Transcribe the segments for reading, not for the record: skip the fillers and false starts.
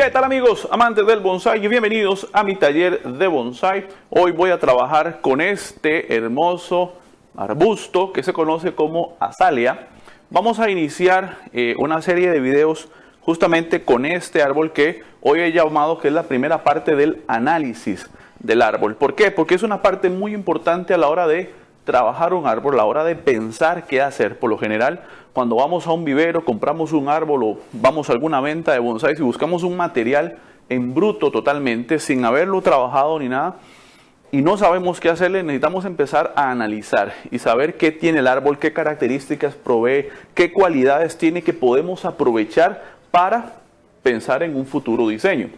¿Qué tal amigos, amantes del bonsái? Y bienvenidos a mi taller de bonsái. Hoy voy a trabajar con este hermoso arbusto que se conoce como azalea. Vamos a iniciar una serie de videos justamente con este árbol que hoy he llamado que es la primera parte del análisis del árbol. ¿Por qué? Porque es una parte muy importante a la hora de trabajar un árbol, a la hora de pensar qué hacer. Por lo general, cuando vamos a un vivero, compramos un árbol o vamos a alguna venta de bonsáis y buscamos un material en bruto totalmente, sin haberlo trabajado ni nada, y no sabemos qué hacerle, necesitamos empezar a analizar y saber qué tiene el árbol, qué características provee, qué cualidades tiene que podemos aprovechar para pensar en un futuro diseño.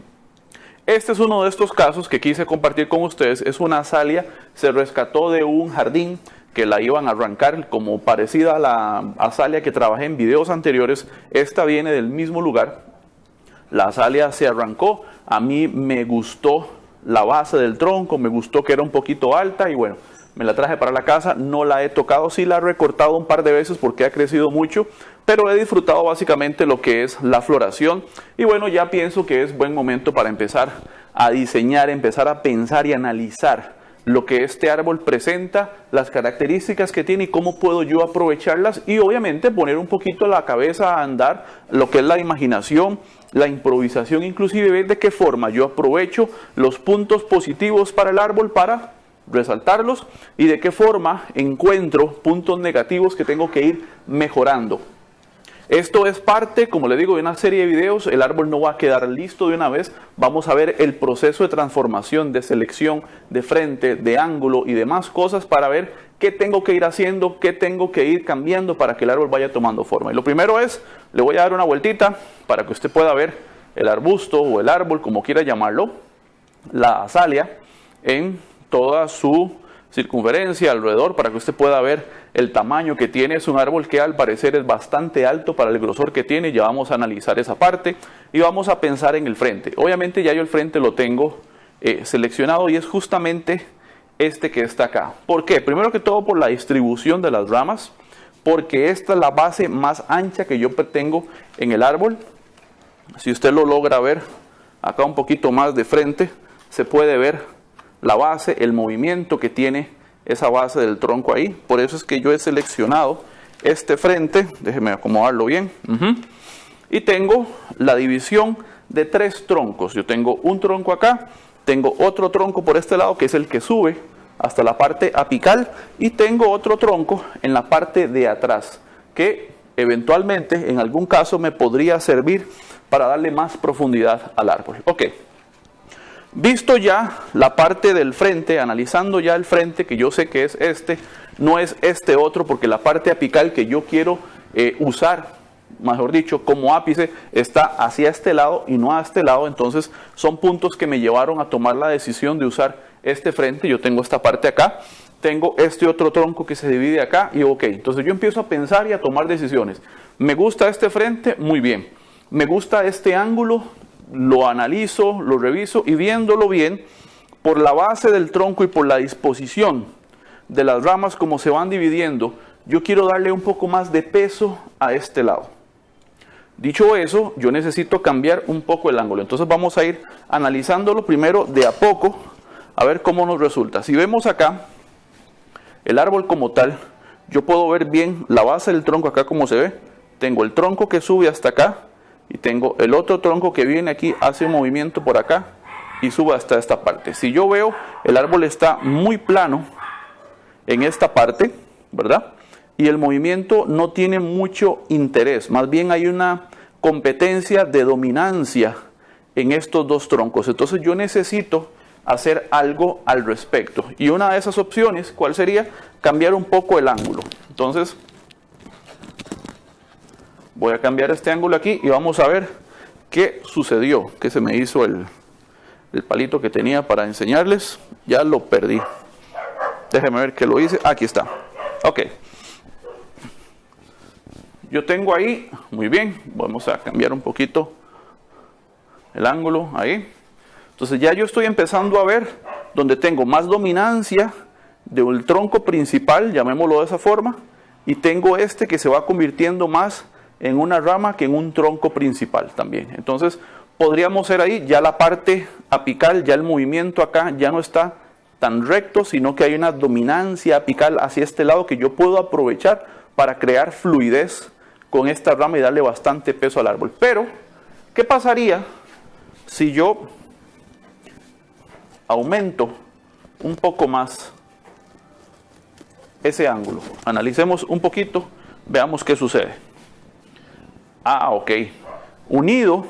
Este es uno de estos casos que quise compartir con ustedes. Es una azalea, se rescató de un jardín que la iban a arrancar, como parecida a la azalea que trabajé en videos anteriores. Esta viene del mismo lugar. La azalea se arrancó, a mí me gustó la base del tronco, me gustó que era un poquito alta y bueno, me la traje para la casa, no la he tocado, sí la he recortado un par de veces porque ha crecido mucho, pero he disfrutado básicamente lo que es la floración y bueno, ya pienso que es buen momento para empezar a diseñar, empezar a pensar y analizar lo que este árbol presenta, las características que tiene y cómo puedo yo aprovecharlas y obviamente poner un poquito la cabeza a andar, lo que es la imaginación, la improvisación, inclusive ver de qué forma yo aprovecho los puntos positivos para el árbol para resaltarlos y de qué forma encuentro puntos negativos que tengo que ir mejorando. Esto es parte, como le digo, de una serie de videos. El árbol no va a quedar listo de una vez. Vamos a ver el proceso de transformación, de selección, de frente, de ángulo y demás cosas para ver qué tengo que ir haciendo, qué tengo que ir cambiando para que el árbol vaya tomando forma. Y lo primero es, le voy a dar una vueltita para que usted pueda ver el arbusto o el árbol, como quiera llamarlo, la azalea, en toda su circunferencia alrededor para que usted pueda ver el tamaño que tiene. Es un árbol que al parecer es bastante alto para el grosor que tiene. Ya vamos a analizar esa parte y vamos a pensar en el frente. Obviamente ya yo el frente lo tengo seleccionado y es justamente este que está acá. ¿Por qué? Primero que todo por la distribución de las ramas, porque esta es la base más ancha que yo tengo en el árbol. Si usted lo logra ver acá un poquito más de frente, se puede ver la base, el movimiento que tiene esa base del tronco ahí. Por eso es que yo he seleccionado este frente, déjeme acomodarlo bien, y tengo la división de 3 troncos. Yo tengo un tronco acá, tengo otro tronco por este lado que es el que sube hasta la parte apical y tengo otro tronco en la parte de atrás que eventualmente en algún caso me podría servir para darle más profundidad al árbol. Ok. Visto ya la parte del frente, analizando ya el frente, que yo sé que es este, no es este otro, porque la parte apical que yo quiero usar, mejor dicho, como ápice, está hacia este lado y no a este lado. Entonces son puntos que me llevaron a tomar la decisión de usar este frente. Yo tengo esta parte acá, tengo este otro tronco que se divide acá y ok. Entonces yo empiezo a pensar y a tomar decisiones. Me gusta este frente, muy bien. Me gusta este ángulo, lo analizo, lo reviso y viéndolo bien, por la base del tronco y por la disposición de las ramas como se van dividiendo, yo quiero darle un poco más de peso a este lado. Dicho eso, yo necesito cambiar un poco el ángulo. Entonces vamos a ir analizándolo primero de a poco, a ver cómo nos resulta. Si vemos acá, el árbol como tal, yo puedo ver bien la base del tronco acá como se ve. Tengo el tronco que sube hasta acá, y tengo el otro tronco que viene aquí, hace un movimiento por acá y sube hasta esta parte. Si yo veo, el árbol está muy plano en esta parte, ¿verdad? Y el movimiento no tiene mucho interés. Más bien hay una competencia de dominancia en estos dos troncos. Entonces yo necesito hacer algo al respecto. Y una de esas opciones, ¿cuál sería? Cambiar un poco el ángulo. Entonces voy a cambiar este ángulo aquí y vamos a ver qué sucedió. Que se me hizo el palito que tenía para enseñarles. Ya lo perdí. Déjenme ver que lo hice. Aquí está. Ok. Yo tengo ahí, muy bien. Vamos a cambiar un poquito el ángulo ahí. Entonces ya yo estoy empezando a ver donde tengo más dominancia del tronco principal, llamémoslo de esa forma. Y tengo este que se va convirtiendo más en una rama que en un tronco principal también. Entonces podríamos ser ahí, ya la parte apical, ya el movimiento acá ya no está tan recto, sino que hay una dominancia apical hacia este lado que yo puedo aprovechar para crear fluidez con esta rama y darle bastante peso al árbol. Pero, ¿qué pasaría si yo aumento un poco más ese ángulo? Analicemos un poquito, veamos qué sucede. Ok. Unido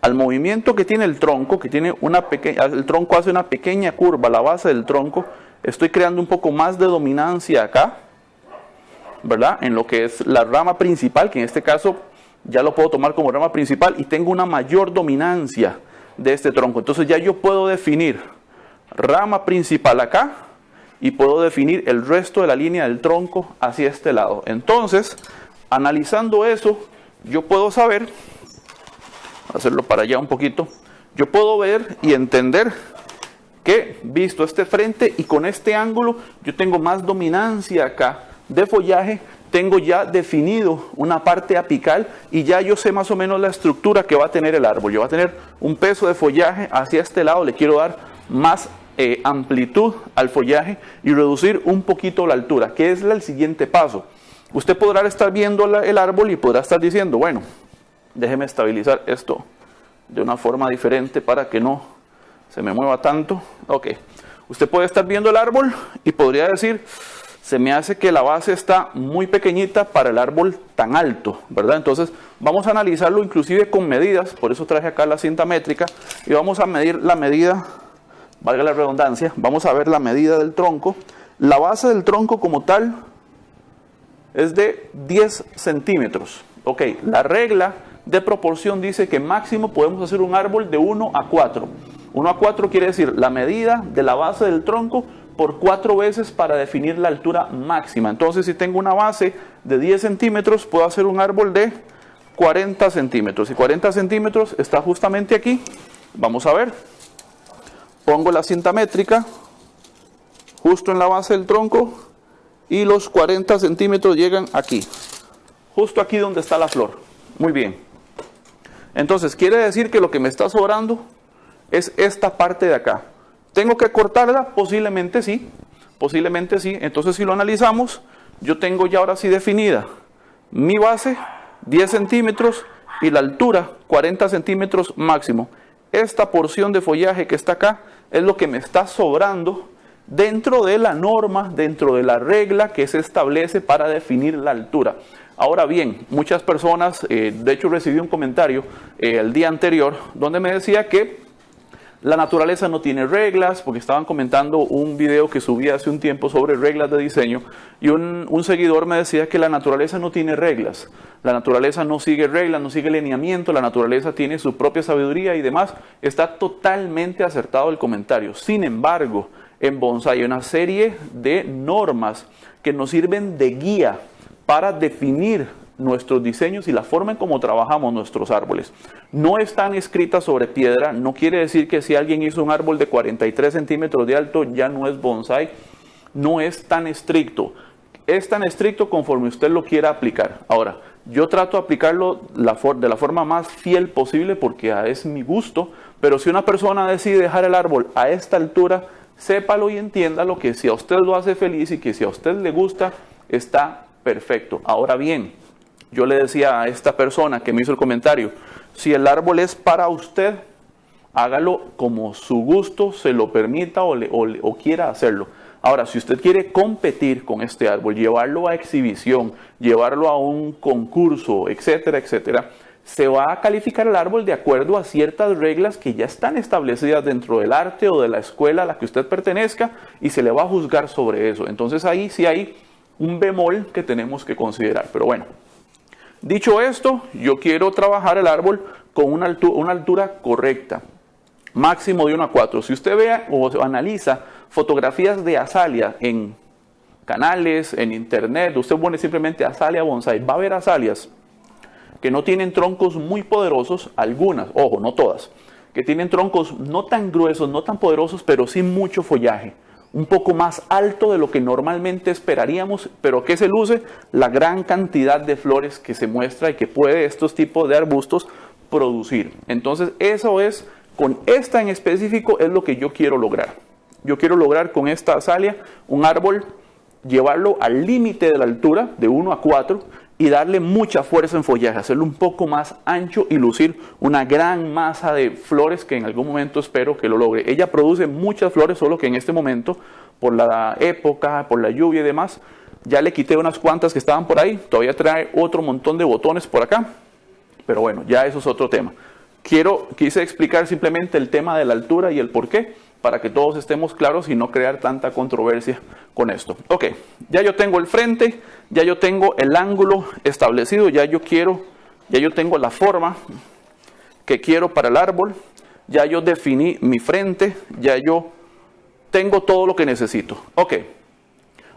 al movimiento que tiene el tronco, que tiene el tronco hace una pequeña curva, la base del tronco, estoy creando un poco más de dominancia acá, ¿verdad? En lo que es la rama principal, que en este caso ya lo puedo tomar como rama principal, y tengo una mayor dominancia de este tronco. Entonces ya yo puedo definir rama principal acá, y puedo definir el resto de la línea del tronco hacia este lado. Entonces, analizando eso, yo puedo saber, hacerlo para allá un poquito, yo puedo ver y entender que, visto este frente y con este ángulo, yo tengo más dominancia acá de follaje, tengo ya definido una parte apical y ya yo sé más o menos la estructura que va a tener el árbol. Yo va a tener un peso de follaje hacia este lado, le quiero dar más amplitud al follaje y reducir un poquito la altura, que es el siguiente paso. Usted podrá estar viendo el árbol y podrá estar diciendo, bueno, déjeme estabilizar esto de una forma diferente para que no se me mueva tanto. Ok, usted puede estar viendo el árbol y podría decir, se me hace que la base está muy pequeñita para el árbol tan alto, ¿verdad? Entonces vamos a analizarlo inclusive con medidas, por eso traje acá la cinta métrica, y vamos a medir la medida, valga la redundancia, vamos a ver la medida del tronco. La base del tronco como tal es de 10 centímetros. Ok, la regla de proporción dice que máximo podemos hacer un árbol de 1 a 4. 1 a 4 quiere decir la medida de la base del tronco por 4 veces para definir la altura máxima. Entonces, si tengo una base de 10 centímetros, puedo hacer un árbol de 40 centímetros. Y 40 centímetros está justamente aquí. Vamos a ver. Pongo la cinta métrica justo en la base del tronco y los 40 centímetros llegan aquí. Justo aquí donde está la flor. Muy bien. Entonces, quiere decir que lo que me está sobrando es esta parte de acá. ¿Tengo que cortarla? Posiblemente sí. Posiblemente sí. Entonces, si lo analizamos, yo tengo ya ahora sí definida mi base, 10 centímetros, y la altura, 40 centímetros máximo. Esta porción de follaje que está acá es lo que me está sobrando dentro de la norma, dentro de la regla que se establece para definir la altura. Ahora bien, muchas personas, de hecho recibí un comentario el día anterior donde me decía que la naturaleza no tiene reglas, porque estaban comentando un video que subí hace un tiempo sobre reglas de diseño, y un seguidor me decía que la naturaleza no tiene reglas, la naturaleza no sigue reglas, no sigue lineamiento, la naturaleza tiene su propia sabiduría y demás. Está totalmente acertado el comentario. Sin embargo, en bonsái hay una serie de normas que nos sirven de guía para definir nuestros diseños y la forma en cómo trabajamos nuestros árboles. No están escritas sobre piedra, no quiere decir que si alguien hizo un árbol de 43 centímetros de alto ya no es bonsái. No es tan estricto. Es tan estricto conforme usted lo quiera aplicar. Ahora, yo trato de aplicarlo de la forma más fiel posible porque es mi gusto, pero si una persona decide dejar el árbol a esta altura, sépalo y entiéndalo que si a usted lo hace feliz y que si a usted le gusta, está perfecto. Ahora bien, yo le decía a esta persona que me hizo el comentario, si el árbol es para usted, hágalo como su gusto se lo permita o quiera hacerlo. Ahora, si usted quiere competir con este árbol, llevarlo a exhibición, llevarlo a un concurso, etcétera, etcétera, se va a calificar el árbol de acuerdo a ciertas reglas que ya están establecidas dentro del arte o de la escuela a la que usted pertenezca y se le va a juzgar sobre eso. Entonces ahí sí hay un bemol que tenemos que considerar. Pero bueno, dicho esto, yo quiero trabajar el árbol con una altura correcta, máximo de 1 a 4. Si usted vea o analiza fotografías de azalia en canales, en internet, usted pone simplemente azalia bonsái, va a ver azalias que no tienen troncos muy poderosos, algunas, ojo, no todas, que tienen troncos no tan gruesos, no tan poderosos, pero sí mucho follaje, un poco más alto de lo que normalmente esperaríamos, pero que se luce la gran cantidad de flores que se muestra y que puede estos tipos de arbustos producir. Entonces eso es, con esta en específico es lo que yo quiero lograr. Yo quiero lograr con esta azalia un árbol, llevarlo al límite de la altura de 1 a 4 y darle mucha fuerza en follaje, hacerlo un poco más ancho y lucir una gran masa de flores que en algún momento espero que lo logre. Ella produce muchas flores, solo que en este momento, por la época, por la lluvia y demás, ya le quité unas cuantas que estaban por ahí. Todavía trae otro montón de botones por acá, pero bueno, ya eso es otro tema. Quise explicar simplemente el tema de la altura y el por qué, para que todos estemos claros y no crear tanta controversia con esto. Ok, ya yo tengo el frente, ya yo tengo el ángulo establecido, ya yo tengo la forma que quiero para el árbol, ya yo definí mi frente, ya yo tengo todo lo que necesito. Ok,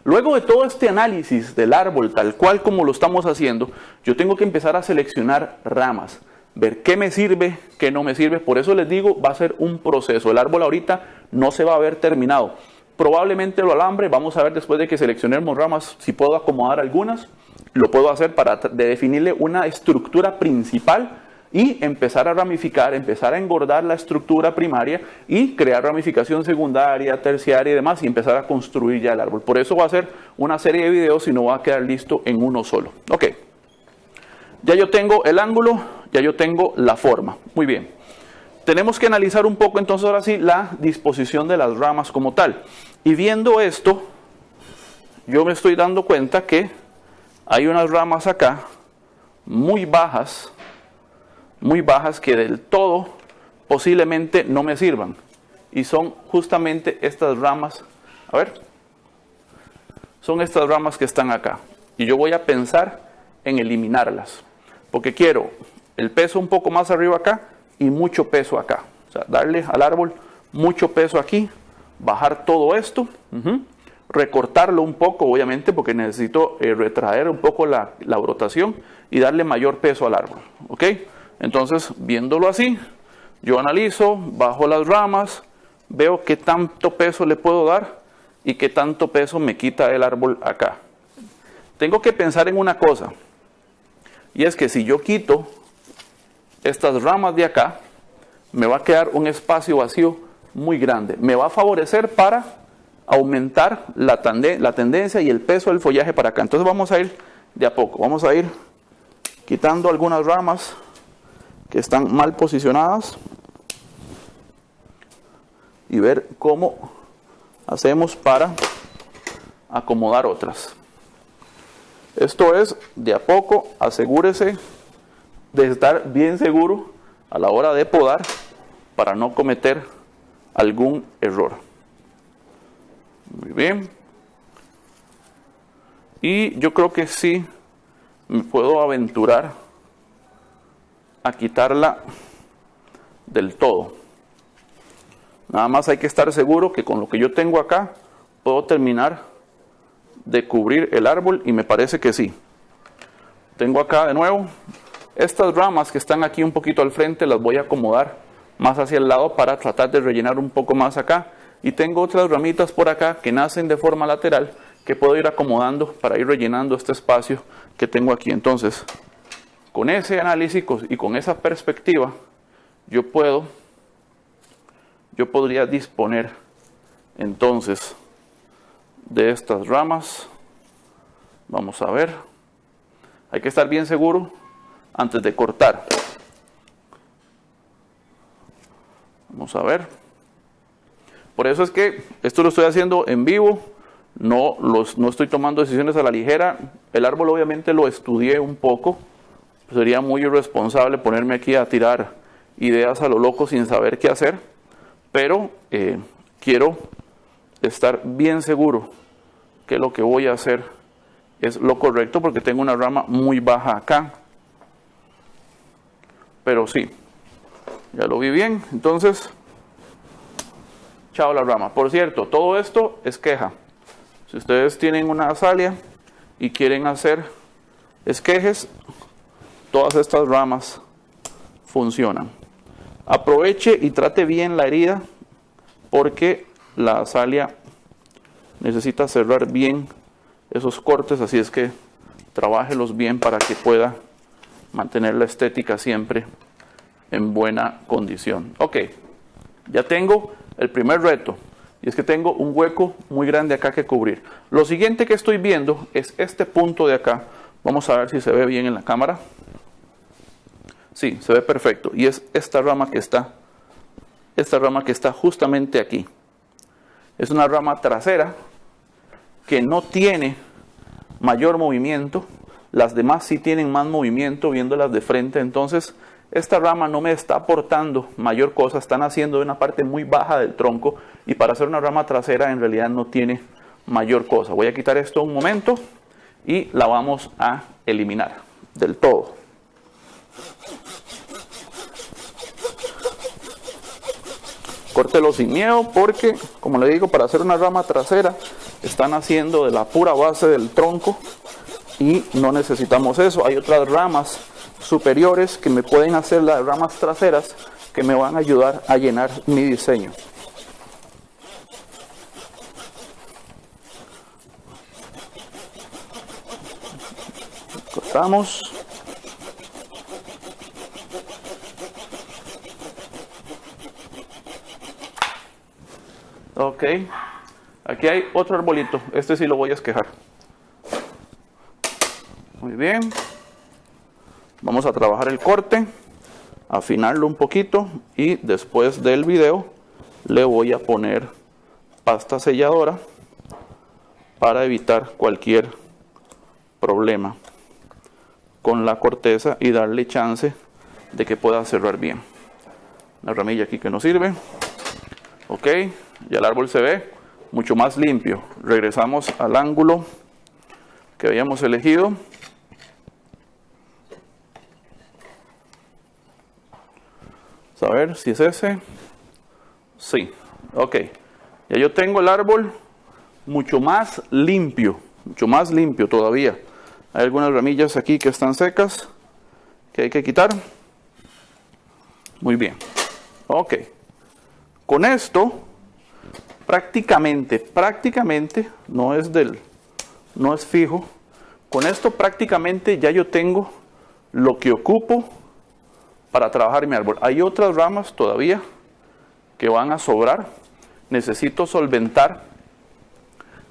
luego de todo este análisis del árbol tal cual como lo estamos haciendo, yo tengo que empezar a seleccionar ramas, ver qué me sirve, qué no me sirve. Por eso les digo, va a ser un proceso. El árbol ahorita no se va a ver terminado. Probablemente lo alambre, vamos a ver después de que seleccionemos ramas, si puedo acomodar algunas, lo puedo hacer para definirle una estructura principal y empezar a ramificar, empezar a engordar la estructura primaria y crear ramificación secundaria, terciaria y demás y empezar a construir ya el árbol. Por eso va a ser una serie de videos y no va a quedar listo en uno solo. Ok. Ya yo tengo el ángulo, ya yo tengo la forma. Muy bien. Tenemos que analizar un poco entonces ahora sí la disposición de las ramas como tal. Y viendo esto, yo me estoy dando cuenta que hay unas ramas acá muy bajas que del todo posiblemente no me sirvan. Y son justamente estas ramas, a ver, son estas ramas que están acá. Y yo voy a pensar en eliminarlas. Porque quiero el peso un poco más arriba acá y mucho peso acá. O sea, darle al árbol mucho peso aquí, bajar todo esto, recortarlo un poco obviamente porque necesito retraer un poco la brotación y darle mayor peso al árbol. ¿Ok? Entonces, viéndolo así, yo analizo, bajo las ramas, veo qué tanto peso le puedo dar y qué tanto peso me quita el árbol acá. Tengo que pensar en una cosa. Y es que si yo quito estas ramas de acá, me va a quedar un espacio vacío muy grande. Me va a favorecer para aumentar la tendencia y el peso del follaje para acá. Entonces vamos a ir de a poco. Vamos a ir quitando algunas ramas que están mal posicionadas y ver cómo hacemos para acomodar otras. Esto es de a poco, asegúrese de estar bien seguro a la hora de podar para no cometer algún error. Muy bien. Y yo creo que sí me puedo aventurar a quitarla del todo. Nada más hay que estar seguro que con lo que yo tengo acá puedo terminar de cubrir el árbol y me parece que sí. Tengo acá de nuevo estas ramas que están aquí un poquito al frente, las voy a acomodar más hacia el lado para tratar de rellenar un poco más acá y tengo otras ramitas por acá que nacen de forma lateral que puedo ir acomodando para ir rellenando este espacio que tengo aquí. Entonces, con ese análisis y con esa perspectiva yo podría disponer entonces de estas ramas. Vamos a ver, hay que estar bien seguro antes de cortar. Vamos a ver, por eso es que esto lo estoy haciendo en vivo, no estoy tomando decisiones a la ligera. El árbol obviamente lo estudié un poco, sería muy irresponsable ponerme aquí a tirar ideas a lo loco sin saber qué hacer, pero quiero estar bien seguro que lo que voy a hacer es lo correcto porque tengo una rama muy baja acá. Pero sí, ya lo vi bien. Entonces, chao la rama. Por cierto, todo esto es queja. Si ustedes tienen una azalia y quieren hacer esquejes, todas estas ramas funcionan. Aproveche y trate bien la herida porque la azalia necesita cerrar bien esos cortes, así es que trabájelos bien para que pueda mantener la estética siempre en buena condición. Ok, ya tengo el primer reto, y es que tengo un hueco muy grande acá que cubrir. Lo siguiente que estoy viendo es este punto de acá. Vamos a ver si se ve bien en la cámara. Sí, se ve perfecto. Y es esta rama que está justamente aquí. Es una rama trasera que no tiene mayor movimiento. Las demás sí tienen más movimiento viéndolas de frente. Entonces, esta rama no me está aportando mayor cosa. Están haciendo una parte muy baja del tronco. Y para hacer una rama trasera en realidad no tiene mayor cosa. Voy a quitar esto un momento y la vamos a eliminar del todo. Córtelo sin miedo porque, como le digo, para hacer una rama trasera están haciendo de la pura base del tronco y no necesitamos eso. Hay otras ramas superiores que me pueden hacer las ramas traseras que me van a ayudar a llenar mi diseño. Cortamos. Ok, aquí hay otro arbolito, este sí lo voy a esquejar. Muy bien, vamos a trabajar el corte, afinarlo un poquito y después del video le voy a poner pasta selladora para evitar cualquier problema con la corteza y darle chance de que pueda cerrar bien. La ramilla aquí que no sirve. Ok, ya el árbol se ve mucho más limpio. Regresamos al ángulo que habíamos elegido. Vamos a ver si es ese. Sí, ok. Ya yo tengo el árbol mucho más limpio todavía. Hay algunas ramillas aquí que están secas que hay que quitar. Muy bien. Ok. Con esto, prácticamente, no es fijo. Con esto prácticamente ya yo tengo lo que ocupo para trabajar mi árbol. Hay otras ramas todavía que van a sobrar. Necesito solventar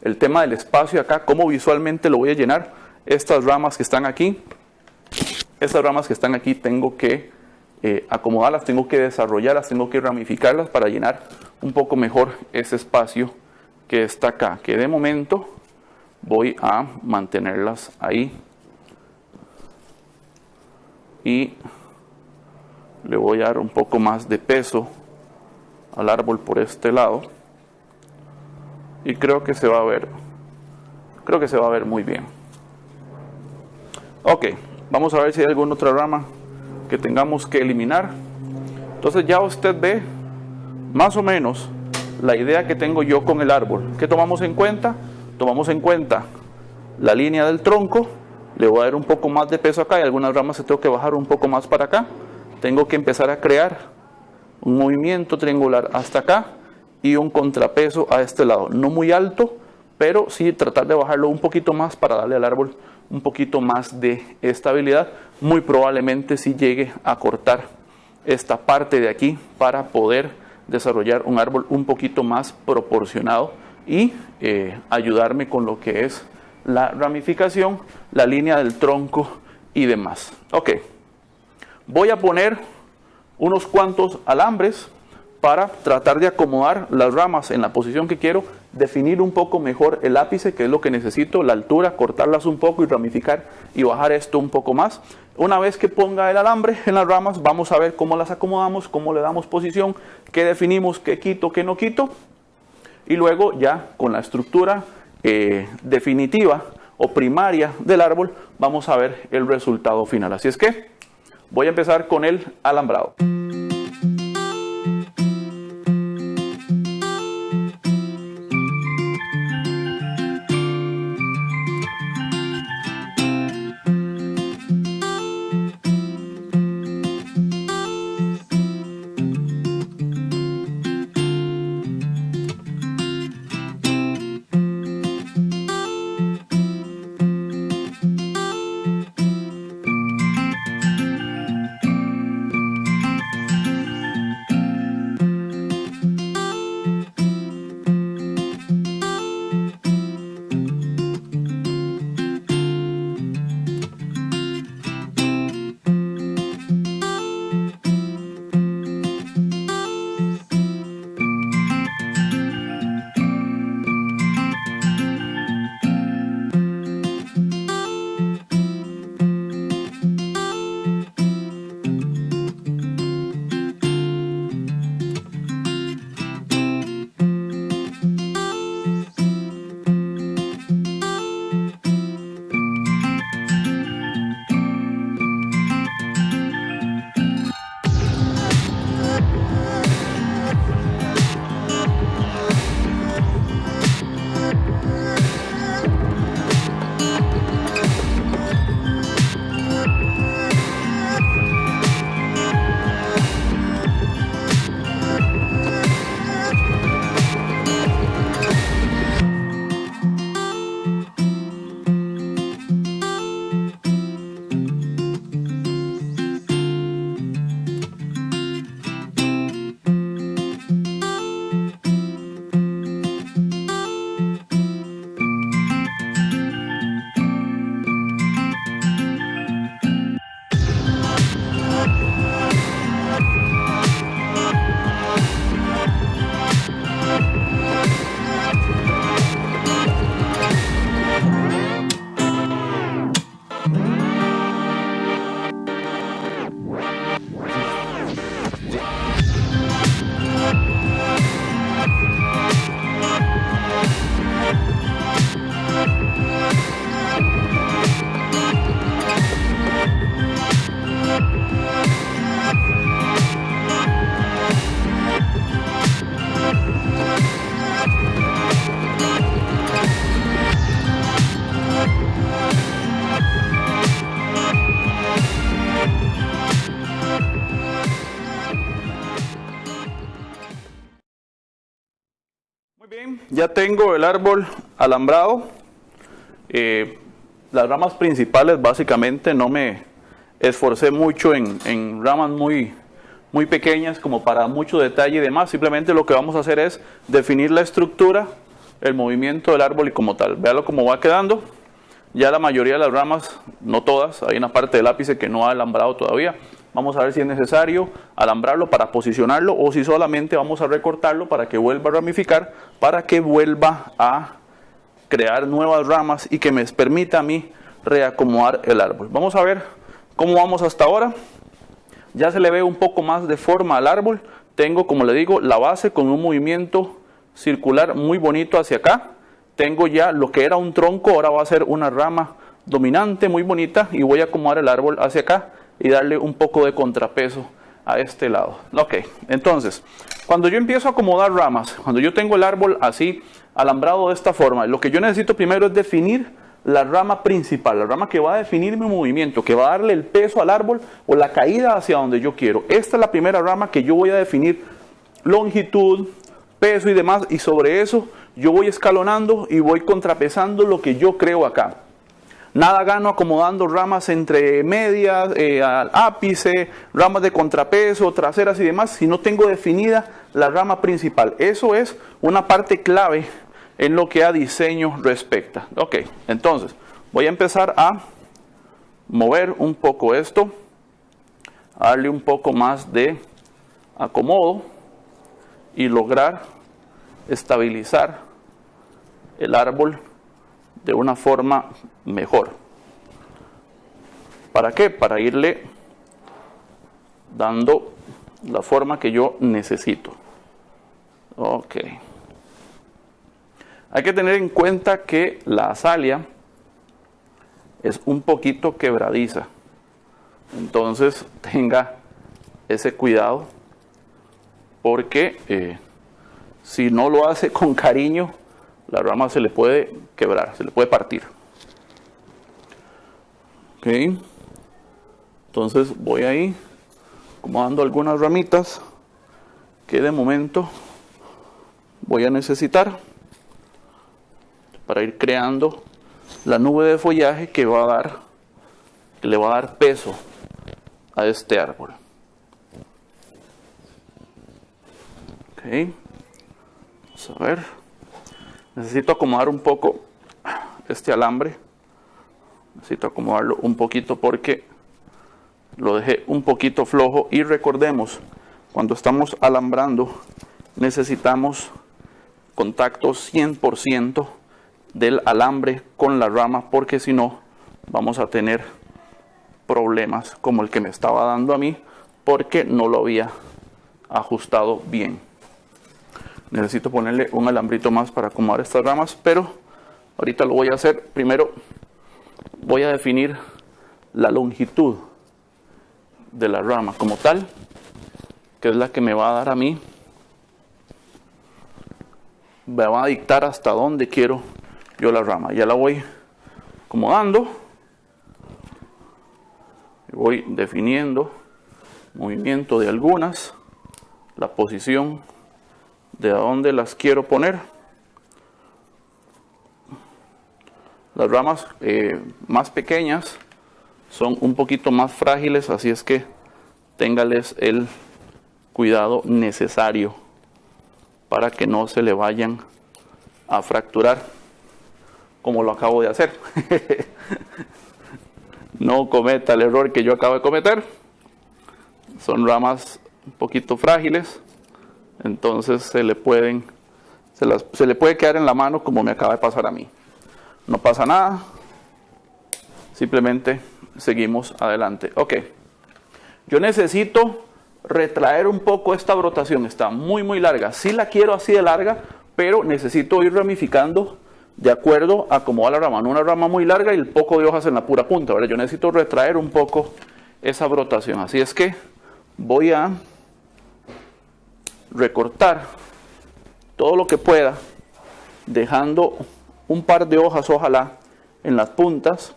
el tema del espacio acá, cómo visualmente lo voy a llenar. Estas ramas que están aquí tengo que acomodarlas, tengo que desarrollarlas, tengo que ramificarlas para llenar un poco mejor ese espacio que está acá, que de momento voy a mantenerlas ahí y le voy a dar un poco más de peso al árbol por este lado y creo que se va a ver muy bien. Ok, vamos a ver si hay alguna otra rama que tengamos que eliminar. Entonces ya usted ve más o menos la idea que tengo yo con el árbol. ¿Qué tomamos en cuenta? Tomamos en cuenta la línea del tronco. Le voy a dar un poco más de peso acá y algunas ramas se tengo que bajar un poco más para acá. Tengo que empezar a crear un movimiento triangular hasta acá y un contrapeso a este lado. No muy alto, pero sí tratar de bajarlo un poquito más para darle al árbol un poquito más de estabilidad. Muy probablemente sí llegue a cortar esta parte de aquí para poder desarrollar un árbol un poquito más proporcionado y ayudarme con lo que es la ramificación, la línea del tronco y demás. Ok, voy a poner unos cuantos alambres para tratar de acomodar las ramas en la posición que quiero, definir un poco mejor el ápice, que es lo que necesito, la altura, cortarlas un poco y ramificar y bajar esto un poco más. Una vez que ponga el alambre en las ramas, vamos a ver cómo las acomodamos, cómo le damos posición, qué definimos, qué quito, qué no quito. Y luego ya con la estructura definitiva o primaria del árbol, vamos a ver el resultado final. Así es que voy a empezar con el alambrado. ya tengo el árbol alambrado. Las ramas principales básicamente no me esforcé mucho en ramas muy pequeñas como para mucho detalle y demás. Simplemente lo que vamos a hacer es definir la estructura, el movimiento del árbol y como tal. Véalo cómo va quedando. Ya la mayoría de las ramas, no todas, hay una parte del ápice que no ha alambrado todavía. Vamos a ver si es necesario alambrarlo para posicionarlo o si solamente vamos a recortarlo para que vuelva a ramificar, para que vuelva a crear nuevas ramas y que me permita a mí reacomodar el árbol. Vamos a ver cómo vamos hasta ahora. Ya se le ve un poco más de forma al árbol. Tengo, como le digo, la base con un movimiento circular muy bonito hacia acá. Tengo ya lo que era un tronco, ahora va a ser una rama dominante muy bonita y voy a acomodar el árbol hacia acá y darle un poco de contrapeso a este lado. Ok, entonces, cuando yo empiezo a acomodar ramas, cuando yo tengo el árbol así alambrado de esta forma, lo que yo necesito primero es definir la rama principal, la rama que va a definir mi movimiento, que va a darle el peso al árbol o la caída hacia donde yo quiero. Esta es la primera rama que yo voy a definir longitud, peso y demás, y sobre eso yo voy escalonando y voy contrapesando lo que yo creo acá. Nada gano acomodando ramas entre medias, al ápice, ramas de contrapeso, traseras y demás, si no tengo definida la rama principal. Eso es una parte clave en lo que a diseño respecta. Ok, entonces voy a empezar a mover un poco esto, a darle un poco más de acomodo y lograr estabilizar el árbol de una forma mejor. ¿Para qué? Para irle dando la forma que yo necesito. Ok. Hay que tener en cuenta que la azalia es un poquito quebradiza. Entonces tenga ese cuidado porque si no lo hace con cariño, la rama se le puede quebrar, se le puede partir. Ok. Entonces voy ahí acomodando algunas ramitas que de momento voy a necesitar para ir creando la nube de follaje que le va a dar peso a este árbol. Ok. Vamos a ver. Necesito acomodar un poco este alambre. Necesito acomodarlo un poquito porque lo dejé un poquito flojo. Y recordemos, cuando estamos alambrando, necesitamos contacto 100% del alambre con la rama, porque si no, vamos a tener problemas como el que me estaba dando a mí, porque no lo había ajustado bien. Necesito ponerle un alambrito más para acomodar estas ramas, pero ahorita lo voy a hacer. Primero voy a definir la longitud de la rama como tal, que es la que me va a dar a mí, me va a dictar hasta dónde quiero yo la rama. Ya la voy acomodando, voy definiendo movimiento de algunas, la posición de a dónde las quiero poner. Las ramas más pequeñas son un poquito más frágiles, así es que téngales el cuidado necesario para que no se le vayan a fracturar como lo acabo de hacer. No cometa el error que yo acabo de cometer. Son ramas un poquito frágiles, entonces se le puede quedar en la mano como me acaba de pasar a mí. No pasa nada, simplemente seguimos adelante. Ok, yo necesito retraer un poco esta brotación, está muy larga. Sí la quiero así de larga, pero necesito ir ramificando de acuerdo a cómo va la rama. No una rama muy larga y el poco de hojas en la pura punta, ¿verdad? Yo necesito retraer un poco esa brotación, así es que voy a recortar todo lo que pueda, dejando un par de hojas, ojalá, en las puntas,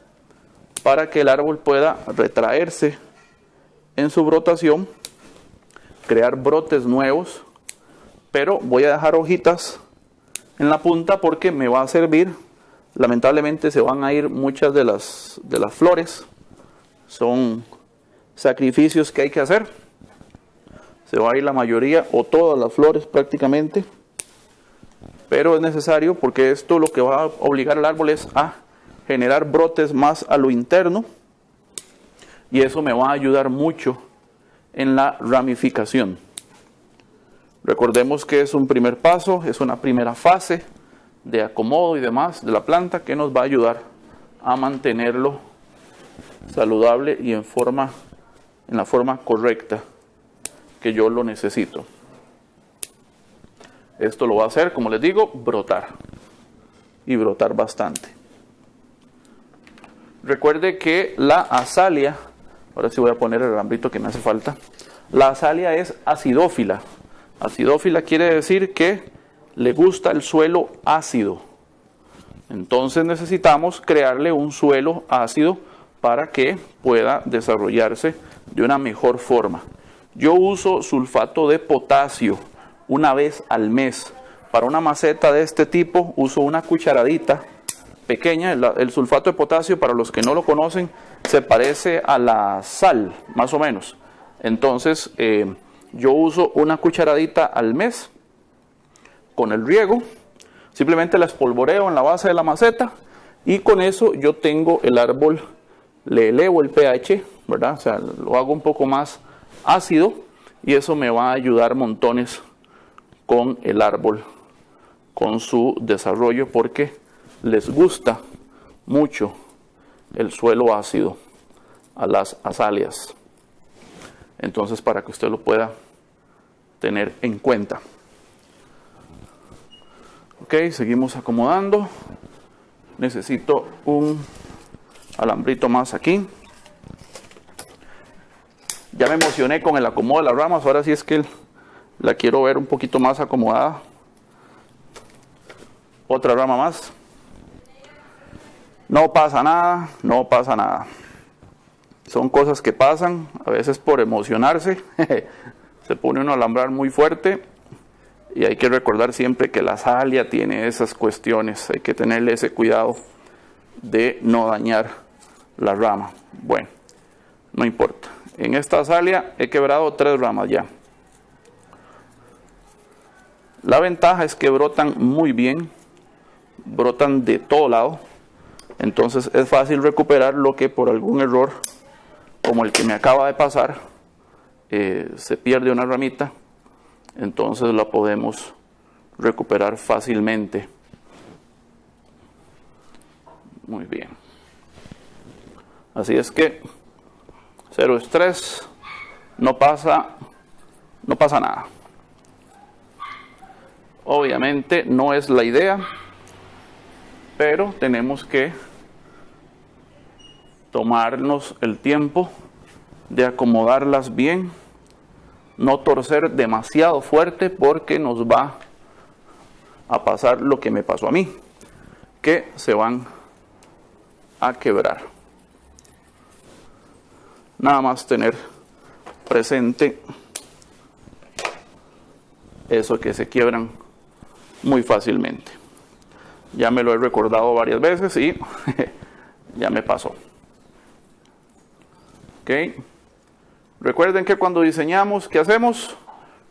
para que el árbol pueda retraerse en su brotación, crear brotes nuevos, pero voy a dejar hojitas en la punta porque me va a servir. Lamentablemente se van a ir muchas de las flores. Son sacrificios que hay que hacer. Se va a ir la mayoría o todas las flores prácticamente. Pero es necesario porque esto lo que va a obligar al árbol es a generar brotes más a lo interno. Y eso me va a ayudar mucho en la ramificación. Recordemos que es un primer paso, es una primera fase de acomodo y demás de la planta que nos va a ayudar a mantenerlo saludable y en la forma correcta que yo lo necesito. Esto lo va a hacer, como les digo, brotar y brotar bastante. Recuerde que la azalia, ahora sí voy a poner el alambrito que me hace falta. La azalia es acidófila. Acidófila quiere decir que le gusta el suelo ácido. Entonces necesitamos crearle un suelo ácido para que pueda desarrollarse de una mejor forma. Yo uso sulfato de potasio una vez al mes. Para una maceta de este tipo uso una cucharadita pequeña. El sulfato de potasio, para los que no lo conocen, se parece a la sal, más o menos. Entonces, yo uso una cucharadita al mes con el riego. Simplemente la espolvoreo en la base de la maceta y con eso yo tengo el árbol, le elevo el pH, ¿verdad? O sea, lo hago un poco más ácido y eso me va a ayudar montones con el árbol, con su desarrollo, porque les gusta mucho el suelo ácido a las azaleas. Entonces, para que usted lo pueda tener en cuenta. Ok, seguimos acomodando. Necesito un alambrito más aquí. Ya me emocioné con el acomodo de las ramas. Ahora sí es que la quiero ver un poquito más acomodada. Otra rama más. No pasa nada, no pasa nada. Son cosas que pasan, a veces por emocionarse. Se pone uno a alambrar muy fuerte. Y hay que recordar siempre que la azalia tiene esas cuestiones. Hay que tenerle ese cuidado de no dañar la rama. Bueno, no importa. En esta azalia he quebrado 3 ramas ya. La ventaja es que brotan muy bien. Brotan de todo lado. Entonces es fácil recuperar lo que por algún error, como el que me acaba de pasar, se pierde una ramita. Entonces la podemos recuperar fácilmente. Muy bien. Así es que cero estrés, no pasa nada. Obviamente no es la idea, pero tenemos que tomarnos el tiempo de acomodarlas bien. No torcer demasiado fuerte porque nos va a pasar lo que me pasó a mí, que se van a quebrar. Nada más tener presente eso, que se quiebran muy fácilmente. Ya me lo he recordado varias veces y ya me pasó. Ok. Recuerden que cuando diseñamos, ¿qué hacemos?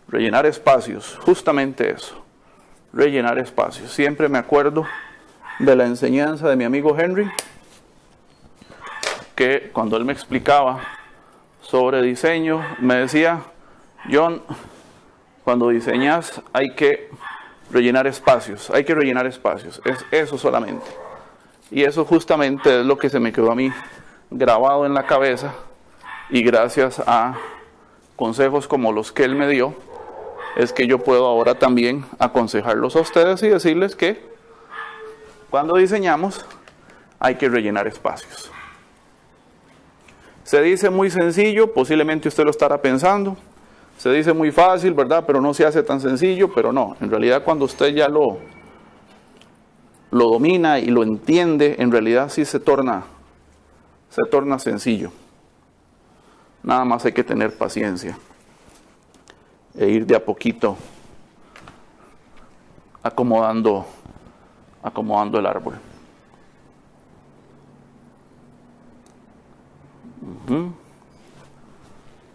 Rellenar espacios, justamente eso, rellenar espacios. Siempre me acuerdo de la enseñanza de mi amigo Henry, que cuando él me explicaba sobre diseño, me decía: John, cuando diseñas hay que rellenar espacios, es eso solamente. Y eso justamente es lo que se me quedó a mí grabado en la cabeza. Y gracias a consejos como los que él me dio, es que yo puedo ahora también aconsejarlos a ustedes y decirles que cuando diseñamos hay que rellenar espacios. Se dice muy sencillo, posiblemente usted lo estará pensando. Se dice muy fácil, ¿verdad? Pero no se hace tan sencillo, pero no. En realidad, cuando usted ya lo domina y lo entiende, en realidad sí se torna sencillo. Nada más hay que tener paciencia e ir de a poquito acomodando acomodando el árbol.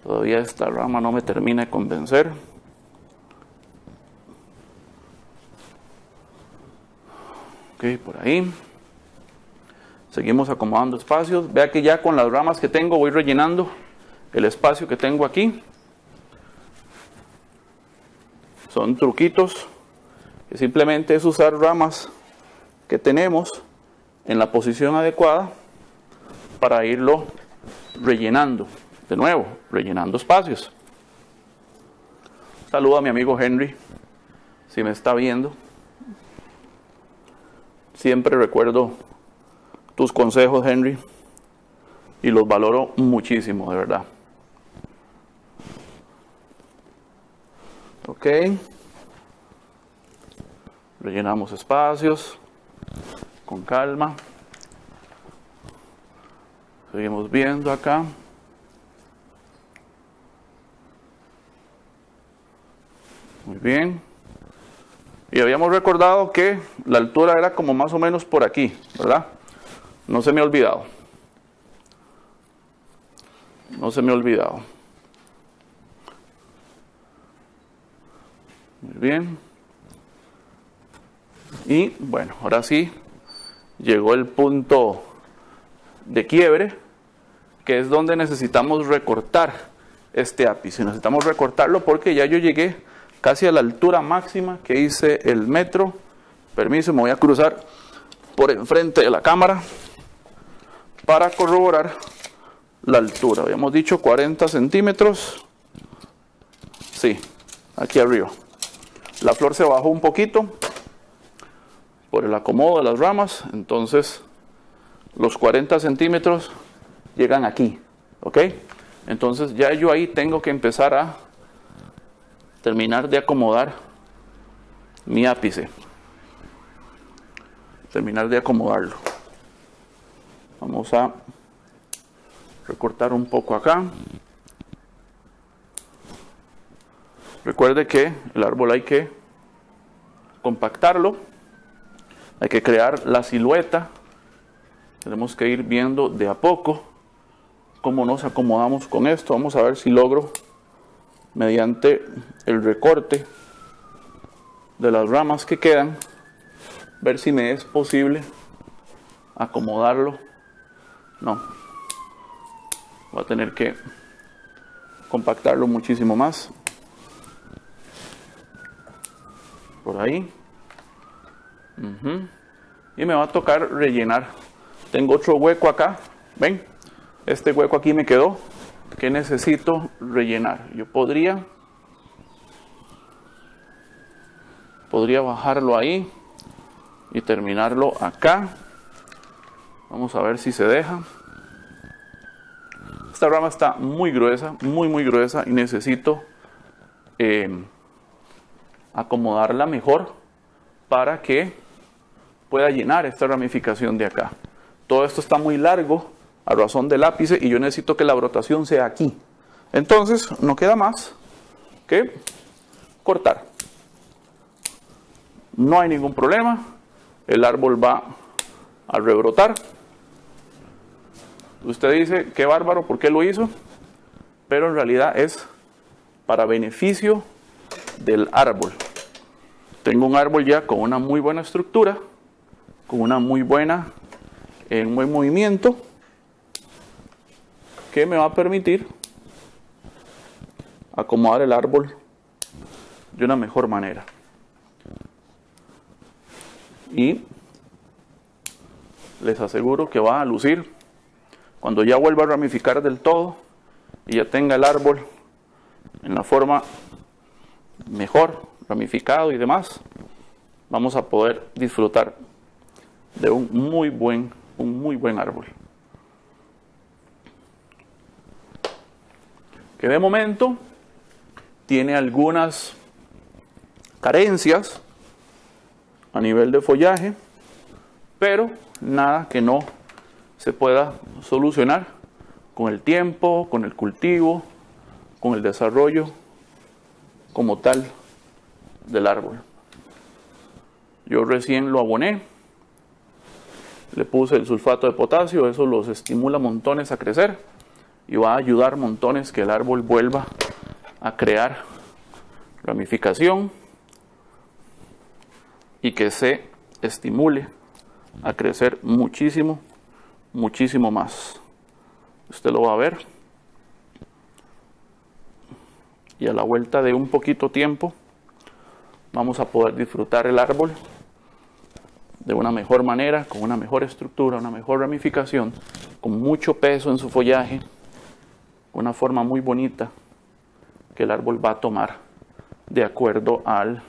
Todavía esta rama no me termina de convencer. Ok, por ahí. Seguimos acomodando espacios. Vea que ya con las ramas que tengo voy rellenando el espacio que tengo aquí. Son truquitos que simplemente es usar ramas que tenemos en la posición adecuada para irlo rellenando. De nuevo, rellenando espacios. Saludo a mi amigo Henry, si me está viendo. Siempre recuerdo tus consejos, Henry, y los valoro muchísimo, de verdad. Ok. Rellenamos espacios con calma. Seguimos viendo acá. Muy bien. Y habíamos recordado que la altura era como más o menos por aquí, ¿verdad? No se me ha olvidado. No se me ha olvidado. Muy bien. Y bueno, ahora sí llegó el punto de quiebre, que es donde necesitamos recortar este ápice. Necesitamos recortarlo porque ya yo llegué casi a la altura máxima que hice el metro. Permiso, me voy a cruzar por enfrente de la cámara para corroborar la altura. Habíamos dicho 40 centímetros. Sí, aquí arriba. La flor se bajó un poquito por el acomodo de las ramas, entonces los 40 centímetros llegan aquí, ¿ok? Entonces ya yo ahí tengo que empezar a terminar de acomodar mi ápice. Terminar de acomodarlo. Vamos a recortar un poco acá. Recuerde que el árbol hay que compactarlo, hay que crear la silueta. Tenemos que ir viendo de a poco cómo nos acomodamos con esto. Vamos a ver si logro, mediante el recorte de las ramas que quedan, ver si me es posible acomodarlo. No, voy a tener que compactarlo muchísimo más. Por ahí. Y me va a tocar rellenar. Tengo otro hueco acá. ¿Ven? Este hueco aquí me quedó, que necesito rellenar. Yo podría bajarlo ahí y terminarlo acá. Vamos a ver si se deja. Esta rama está muy gruesa, muy gruesa, y necesito acomodarla mejor para que pueda llenar esta ramificación de acá. Todo esto está muy largo a razón del ápice y yo necesito que la brotación sea aquí. Entonces no queda más que cortar. No hay ningún problema. El árbol va a rebrotar. Usted dice, qué bárbaro, ¿por qué lo hizo? Pero en realidad es para beneficio del árbol. Tengo un árbol ya con una muy buena estructura, con una muy buena, un buen movimiento, que me va a permitir acomodar el árbol de una mejor manera. Y les aseguro que va a lucir cuando ya vuelva a ramificar del todo y ya tenga el árbol en la forma mejor, ramificado y demás. Vamos a poder disfrutar de un muy buen árbol. Que de momento tiene algunas carencias a nivel de follaje, pero nada que no se pueda solucionar con el tiempo, con el cultivo, con el desarrollo como tal del árbol. Yo recién lo aboné, le puse el sulfato de potasio, eso los estimula montones a crecer y va a ayudar montones que el árbol vuelva a crear ramificación y que se estimule a crecer muchísimo, muchísimo más. Usted lo va a ver. Y a la vuelta de un poquito tiempo vamos a poder disfrutar el árbol de una mejor manera, con una mejor estructura, una mejor ramificación, con mucho peso en su follaje, una forma muy bonita que el árbol va a tomar de acuerdo al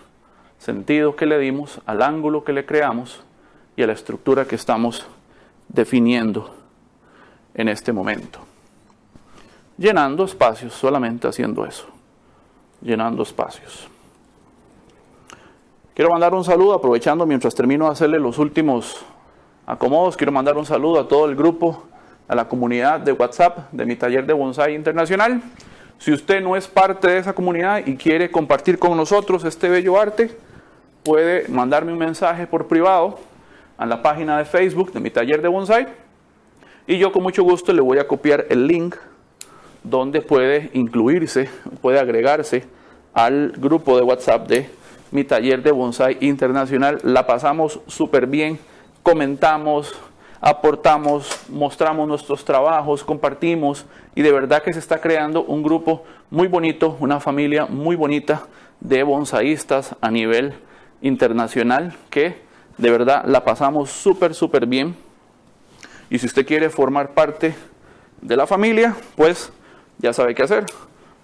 sentido que le dimos, al ángulo que le creamos y a la estructura que estamos definiendo en este momento. Llenando espacios, solamente haciendo eso, llenando espacios. Quiero mandar un saludo, aprovechando mientras termino de hacerle los últimos acomodos, quiero mandar un saludo a todo el grupo, a la comunidad de WhatsApp de mi taller de bonsái internacional. Si usted no es parte de esa comunidad y quiere compartir con nosotros este bello arte, puede mandarme un mensaje por privado a la página de Facebook de mi taller de bonsái y yo con mucho gusto le voy a copiar el link donde puede incluirse, puede agregarse al grupo de WhatsApp de mi taller de bonsái internacional. La pasamos súper bien, comentamos, aportamos, mostramos nuestros trabajos, compartimos y de verdad que se está creando un grupo muy bonito, una familia muy bonita de bonsaístas a nivel internacional que de verdad la pasamos súper bien. Y si usted quiere formar parte de la familia, pues ya sabe qué hacer.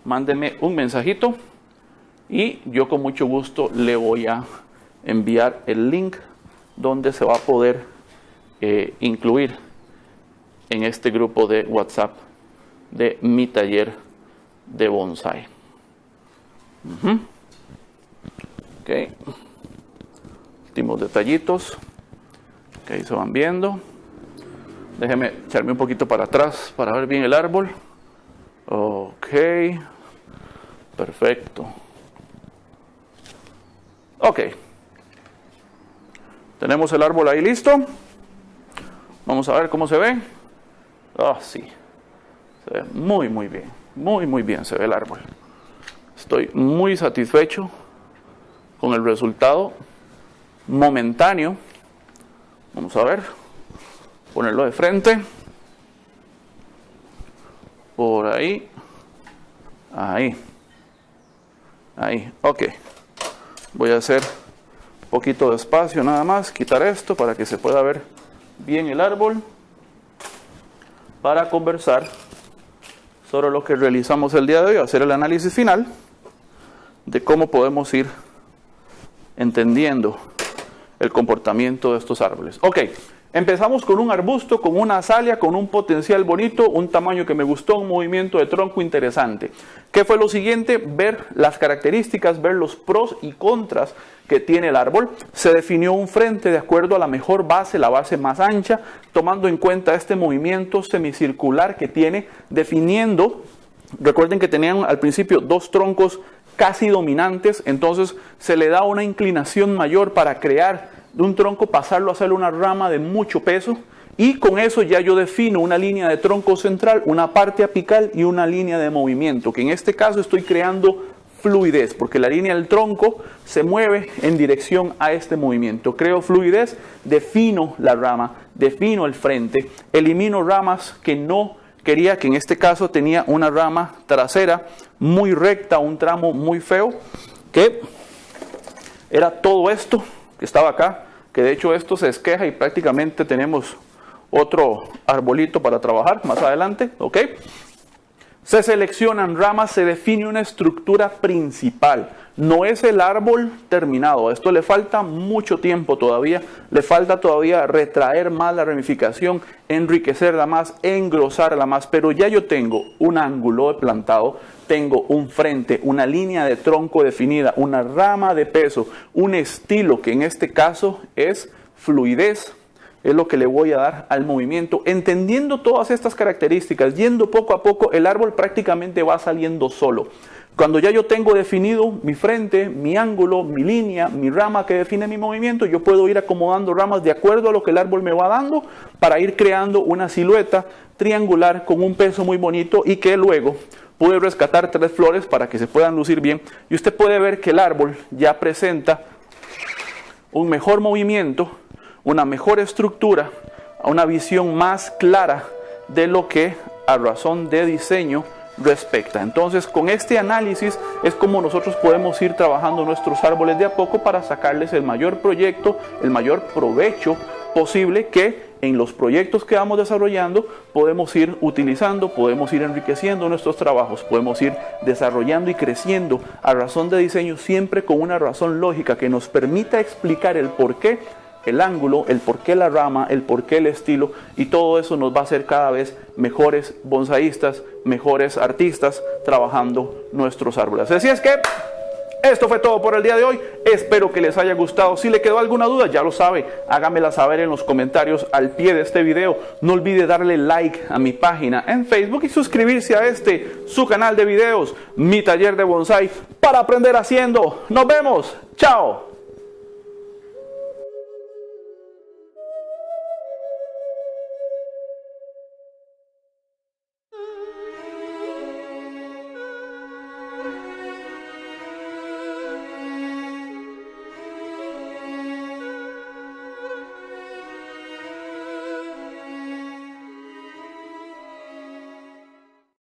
Mándeme un mensajito y yo con mucho gusto le voy a enviar el link donde se va a poder incluir en este grupo de WhatsApp de mi taller de bonsái. Ok. Últimos detallitos que ahí se van viendo. Déjeme echarme un poquito para atrás para ver bien el árbol. Ok. Perfecto. Ok. Tenemos el árbol ahí listo. Vamos a ver cómo se ve. Ah, sí. Se ve muy bien. Muy bien se ve el árbol. Estoy muy satisfecho con el resultado momentáneo. Vamos a ver. Ponerlo de frente. Por ahí. Ahí. Ok. Voy a hacer un poquito de espacio nada más. Quitar esto para que se pueda ver bien el árbol. Para conversar sobre lo que realizamos el día de hoy. Hacer el análisis final de cómo podemos ir entendiendo el comportamiento de estos árboles. Ok. Empezamos con un arbusto, con una azalia, con un potencial bonito, un tamaño que me gustó, un movimiento de tronco interesante. ¿Qué fue lo siguiente? Ver las características, ver los pros y contras que tiene el árbol. Se definió un frente de acuerdo a la mejor base, la base más ancha, tomando en cuenta este movimiento semicircular que tiene, definiendo, recuerden que tenían al principio dos troncos casi dominantes, entonces se le da una inclinación mayor para crear de un tronco, pasarlo a hacer una rama de mucho peso, y con eso ya yo defino una línea de tronco central, una parte apical y una línea de movimiento, que en este caso estoy creando fluidez, porque la línea del tronco se mueve en dirección a este movimiento. Creo fluidez, defino la rama, defino el frente, elimino ramas que no quería, que en este caso tenía una rama trasera muy recta, un tramo muy feo, que era todo esto que estaba acá, que de hecho esto se esqueja y prácticamente tenemos otro arbolito para trabajar más adelante, ¿ok? Se seleccionan ramas, se define una estructura principal. No es el árbol terminado, a esto le falta mucho tiempo todavía, le falta todavía retraer más la ramificación, enriquecerla más, engrosarla más, pero ya yo tengo un ángulo de plantado, tengo un frente, una línea de tronco definida, una rama de peso, un estilo que en este caso es fluidez, es lo que le voy a dar al movimiento. Entendiendo todas estas características, yendo poco a poco, el árbol prácticamente va saliendo solo. Cuando ya yo tengo definido mi frente, mi ángulo, mi línea, mi rama que define mi movimiento, yo puedo ir acomodando ramas de acuerdo a lo que el árbol me va dando para ir creando una silueta triangular con un peso muy bonito y que luego pude rescatar 3 flores para que se puedan lucir bien. Y usted puede ver que el árbol ya presenta un mejor movimiento, una mejor estructura, una visión más clara de lo que a razón de diseño respecta. Entonces, con este análisis es como nosotros podemos ir trabajando nuestros árboles de a poco para sacarles el mayor proyecto, el mayor provecho posible, que en los proyectos que vamos desarrollando podemos ir utilizando, podemos ir enriqueciendo nuestros trabajos, podemos ir desarrollando y creciendo a razón de diseño, siempre con una razón lógica que nos permita explicar el porqué el ángulo, el porqué la rama, el porqué el estilo, y todo eso nos va a hacer cada vez mejores bonsaístas, mejores artistas trabajando nuestros árboles. Así es que esto fue todo por el día de hoy. Espero que les haya gustado. Si le quedó alguna duda, ya lo sabe, hágamela saber en los comentarios al pie de este video. No olvide darle like a mi página en Facebook y suscribirse a su canal de videos, Mi Taller de Bonsai, para aprender haciendo. Nos vemos. Chao.